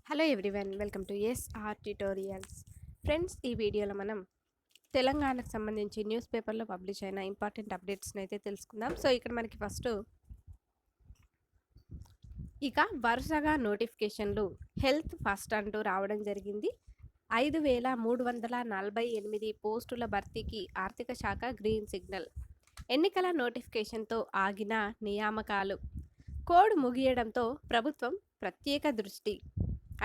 Hello everyone, welcome to SR tutorials. Friends, ఈ వీడియోలో మనం తెలంగాణకు సంబంధించి న్యూస్ పేపర్లో పబ్లిష్ అయిన ఇంపార్టెంట్ అప్డేట్స్ని అయితే తెలుసుకుందాం. సో ఇక్కడ మనకి ఫస్ట్ వరుసగా నోటిఫికేషన్లు హెల్త్ ఫస్ట్ అంటూ రావడం జరిగింది. 5348 పోస్టుల భర్తీకి ఆర్థిక శాఖ గ్రీన్ సిగ్నల్. ఎన్నికల నోటిఫికేషన్తో ఆగిన నియామకాలు. కోడ్ ముగియడంతో ప్రభుత్వం ప్రత్యేక దృష్టి.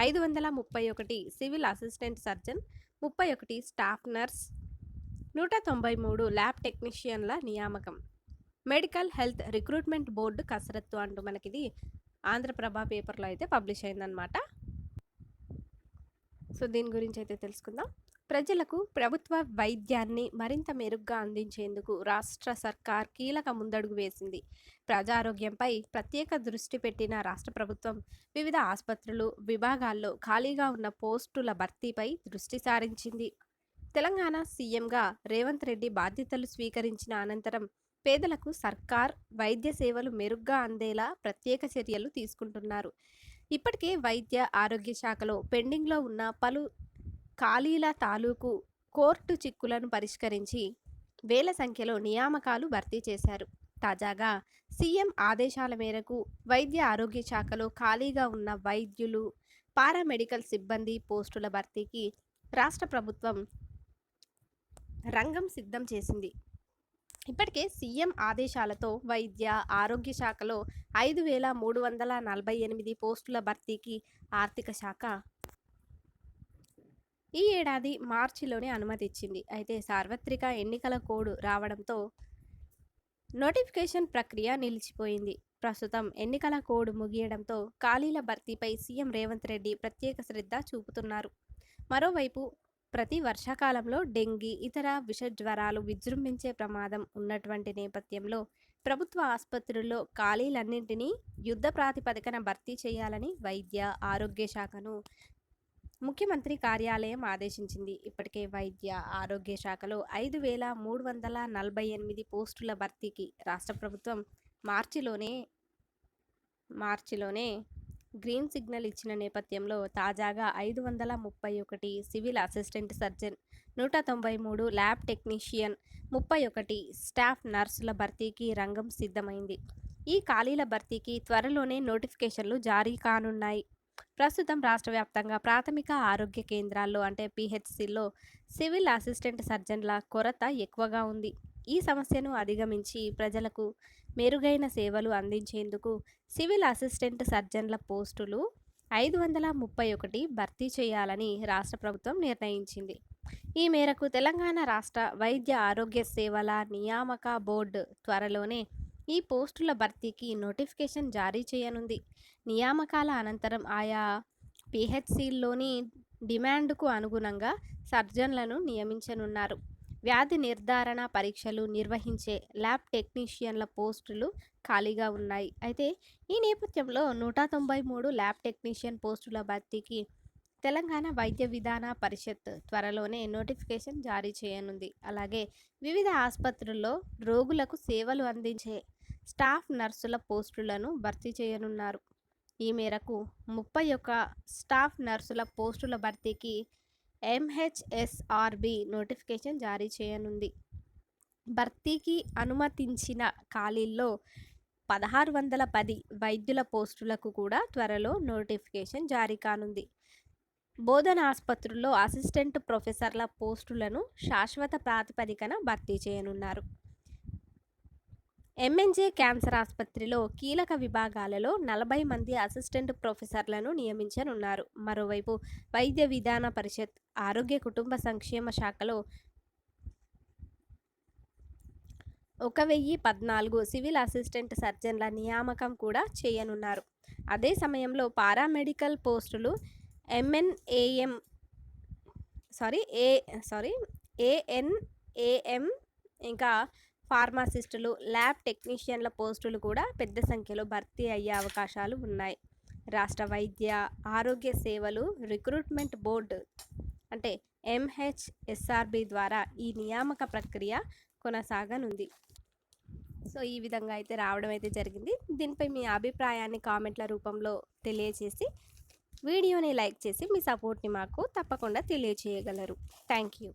531 civil assistant surgeon, 31 staff nurse, 193 lab టెక్నీషియన్ల నియామకం. మెడికల్ హెల్త్ రిక్రూట్మెంట్ బోర్డు కసరత్తు అంటూ మనకిది ఆంధ్రప్రభ పేపర్లో అయితే పబ్లిష్ అయిందనమాట. సో దీని గురించి అయితే తెలుసుకుందాం. ప్రజలకు ప్రభుత్వ వైద్యాన్ని మరింత మెరుగ్గా అందించేందుకు రాష్ట్ర సర్కార్ కీలక ముందడుగు వేసింది. ప్రజారోగ్యంపై ప్రత్యేక దృష్టి పెట్టిన రాష్ట్ర ప్రభుత్వం వివిధ ఆసుపత్రులు, విభాగాల్లో ఖాళీగా ఉన్న పోస్టుల భర్తీపై దృష్టి సారించింది. తెలంగాణ సీఎంగా రేవంత్ రెడ్డి బాధ్యతలు స్వీకరించిన అనంతరం పేదలకు సర్కార్ వైద్య సేవలు మెరుగ్గా అందేలా ప్రత్యేక చర్యలు తీసుకుంటున్నారు. ఇప్పటికే వైద్య ఆరోగ్య శాఖలో పెండింగ్లో ఉన్న పలు ఖాళీల తాలూకు కోర్టు చిక్కులను పరిష్కరించి వేల సంఖ్యలో నియామకాలు భర్తీ చేశారు. తాజాగా సీఎం ఆదేశాల మేరకు వైద్య ఆరోగ్య శాఖలో ఖాళీగా ఉన్న వైద్యులు, పారామెడికల్ సిబ్బంది పోస్టుల భర్తీకి రాష్ట్ర ప్రభుత్వం రంగం సిద్ధం చేసింది. ఇప్పటికే సీఎం ఆదేశాలతో వైద్య ఆరోగ్య శాఖలో 5348 పోస్టుల భర్తీకి ఆర్థిక శాఖ ఈ ఏడాది మార్చిలోనే అనుమతి ఇచ్చింది. అయితే సార్వత్రిక ఎన్నికల కోడ్ రావడంతో నోటిఫికేషన్ ప్రక్రియ నిలిచిపోయింది. ప్రస్తుతం ఎన్నికల కోడ్ ముగియడంతో ఖాళీల భర్తీపై సీఎం రేవంత్ రెడ్డి ప్రత్యేక శ్రద్ధ చూపుతున్నారు. మరోవైపు ప్రతి వర్షాకాలంలో డెంగీ, ఇతర విష జ్వరాలు విజృంభించే ప్రమాదం ఉన్నటువంటి నేపథ్యంలో ప్రభుత్వ ఆసుపత్రుల్లో ఖాళీలన్నింటినీ యుద్ధ ప్రాతిపదికన భర్తీ చేయాలని వైద్య ఆరోగ్య శాఖను ముఖ్యమంత్రి కార్యాలయం ఆదేశించింది. ఇప్పటికే వైద్య ఆరోగ్య శాఖలో 5348 పోస్టుల భర్తీకి రాష్ట్ర ప్రభుత్వం మార్చిలోనే గ్రీన్ సిగ్నల్ ఇచ్చిన నేపథ్యంలో తాజాగా 531 civil assistant surgeon, 193 lab technician, 31 staff నర్సుల భర్తీకి రంగం సిద్ధమైంది. ఈ ఖాళీల భర్తీకి త్వరలోనే నోటిఫికేషన్లు జారీ కానున్నాయి. ప్రస్తుతం రాష్ట్ర వ్యాప్తంగా ప్రాథమిక ఆరోగ్య కేంద్రాల్లో అంటే పిహెచ్సిల్లో సివిల్ అసిస్టెంట్ సర్జన్ల కొరత ఎక్కువగా ఉంది. ఈ సమస్యను అధిగమించి ప్రజలకు మెరుగైన సేవలు అందించేందుకు సివిల్ అసిస్టెంట్ సర్జన్ల పోస్టులు 531 భర్తీ చేయాలని రాష్ట్ర ప్రభుత్వం నిర్ణయించింది. ఈ మేరకు తెలంగాణ రాష్ట్ర వైద్య ఆరోగ్య సేవల నియామక బోర్డు త్వరలోనే ఈ పోస్టుల భర్తీకి నోటిఫికేషన్ జారీ చేయనుంది. నియామకాల అనంతరం ఆయా పిహెచ్సిల్లోని డిమాండ్కు అనుగుణంగా సర్జన్లను నియమించనున్నారు. వ్యాధి నిర్ధారణ పరీక్షలు నిర్వహించే ల్యాబ్ టెక్నీషియన్ల పోస్టులు ఖాళీగా ఉన్నాయి. అయితే ఈ నేపథ్యంలో 193 ల్యాబ్ టెక్నీషియన్ పోస్టుల భర్తీకి తెలంగాణ వైద్య విధాన పరిషత్ త్వరలోనే నోటిఫికేషన్ జారీ చేయనుంది. అలాగే వివిధ ఆసుపత్రుల్లో రోగులకు సేవలు అందించే స్టాఫ్ నర్సుల పోస్టులను భర్తీ చేయనున్నారు. ఈ మేరకు 31 స్టాఫ్ నర్సుల పోస్టుల భర్తీకి ఎంహెచ్ఎస్ఆర్బి నోటిఫికేషన్ జారీ చేయనుంది. భర్తీకి అనుమతించిన ఖాళీల్లో 1610 వైద్యుల పోస్టులకు కూడా త్వరలో నోటిఫికేషన్ జారీ కానుంది. బోధన ఆసుపత్రుల్లో అసిస్టెంట్ ప్రొఫెసర్ల పోస్టులను శాశ్వత ప్రాతిపదికన భర్తీ చేయనున్నారు. ఎంఎన్జే క్యాన్సర్ ఆసుపత్రిలో కీలక విభాగాలలో 40 మంది అసిస్టెంట్ ప్రొఫెసర్లను నియమించనున్నారు. మరోవైపు వైద్య విధాన పరిషత్, ఆరోగ్య కుటుంబ సంక్షేమ శాఖలో 1014 సివిల్ అసిస్టెంట్ సర్జన్ల నియామకం కూడా చేయనున్నారు. అదే సమయంలో పారామెడికల్ పోస్టులు ఏఎన్ఏఎం ఇంకా ఫార్మాసిస్టులు, ల్యాబ్ టెక్నీషియన్ల పోస్టులు కూడా పెద్ద సంఖ్యలో భర్తీ అయ్యే అవకాశాలు ఉన్నాయి. రాష్ట్ర వైద్య ఆరోగ్య సేవలు రిక్రూట్మెంట్ బోర్డు అంటే ఎంహెచ్ఎస్ఆర్బి ద్వారా ఈ నియామక ప్రక్రియ కొనసాగనుంది. సో ఈ విధంగా అయితే రావడం అయితే జరిగింది. దీనిపై మీ అభిప్రాయాన్ని కామెంట్ల రూపంలో తెలియజేసి వీడియోని లైక్ చేసి మీ సపోర్ట్ని మాకు తప్పకుండా తెలియచేయగలరు. Thank you.